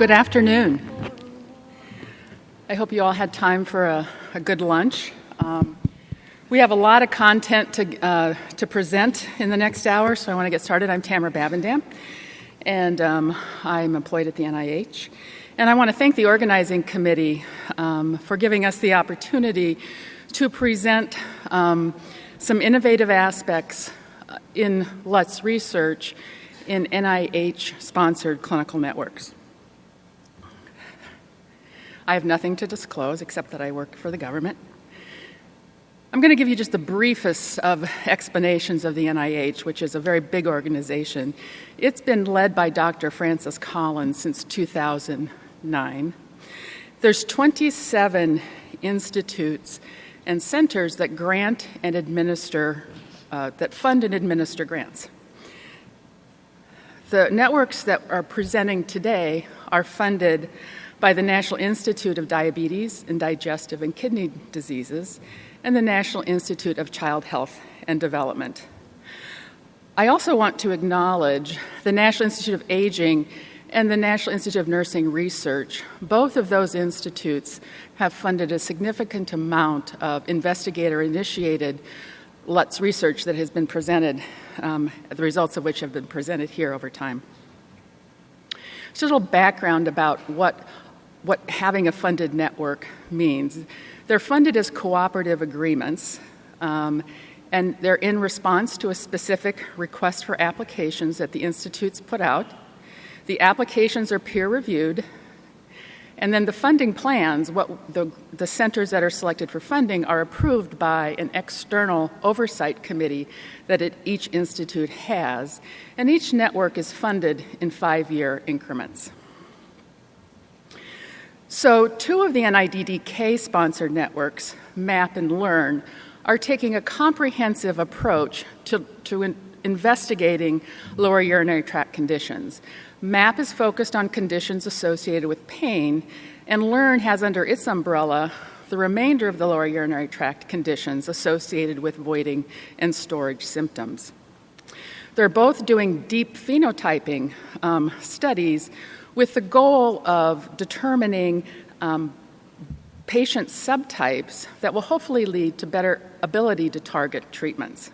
Good afternoon. I hope you all had time for a good lunch. We have a lot of content to present in the next hour, so I want to get started. I'm Tamara Babendam, and I'm employed at the NIH. And I want to thank the organizing committee for giving us the opportunity to present some innovative aspects in LUTS research in NIH-sponsored clinical networks. I have nothing to disclose except that I work for the government. I'm going to give you just the briefest of explanations of the NIH, which is a very big organization. It's been led by Dr. Francis Collins since 2009. There's 27 institutes and centers that grant and administer, that fund and administer grants. The networks that are presenting today are funded by the National Institute of Diabetes and Digestive and Kidney Diseases and the National Institute of Child Health and Development. I also want to acknowledge the National Institute of Aging and the National Institute of Nursing Research. Both of those institutes have funded a significant amount of investigator-initiated LUTS research that has been presented, the results of which have been presented here over time. Just a little background about what having a funded network means. They're funded as cooperative agreements, and they're in response to a specific request for applications that the institutes put out. The applications are peer-reviewed, and then the funding plans, the centers that are selected for funding, are approved by an external oversight committee that each institute has, and each network is funded in 5-year increments. So 2 of the NIDDK-sponsored networks, MAP and LEARN, are taking a comprehensive approach to investigating lower urinary tract conditions. MAP is focused on conditions associated with pain, and LEARN has under its umbrella the remainder of the lower urinary tract conditions associated with voiding and storage symptoms. They're both doing deep phenotyping studies with the goal of determining patient subtypes that will hopefully lead to better ability to target treatments.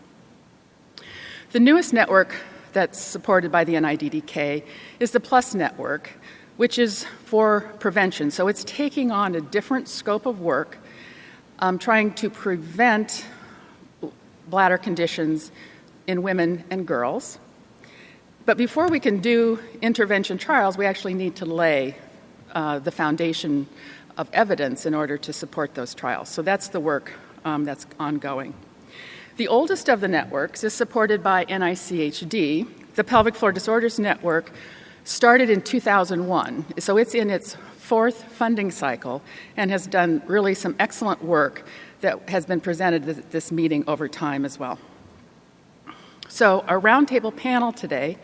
The newest network that's supported by the NIDDK is the PLUS network, which is for prevention. So it's taking on a different scope of work, trying to prevent bladder conditions in women and girls. But before we can do intervention trials, we actually need to lay the foundation of evidence in order to support those trials. So that's the work that's ongoing. The oldest of the networks is supported by NICHD. The Pelvic Floor Disorders Network started in 2001, so it's in its 4th funding cycle and has done really some excellent work that has been presented at this meeting over time as well. So our roundtable panel today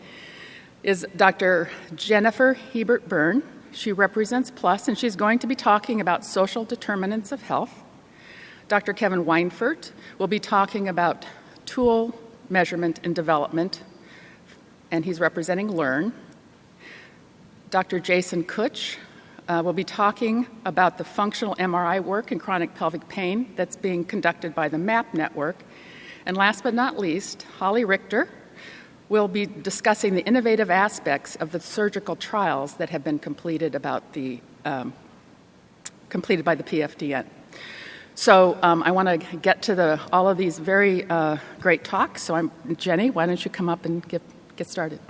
is Dr. Jennifer Hebert-Byrne. She represents PLUS, and she's going to be talking about social determinants of health. Dr. Kevin Weinfurt will be talking about tool measurement and development, and he's representing LEARN. Dr. Jason Kutch will be talking about the functional MRI work in chronic pelvic pain that's being conducted by the MAP network. And last but not least, Holly Richter will be discussing the innovative aspects of the surgical trials that have been completed by the PFDN. So I want to get to all of these very great talks. So Jenny, why don't you come up and get started?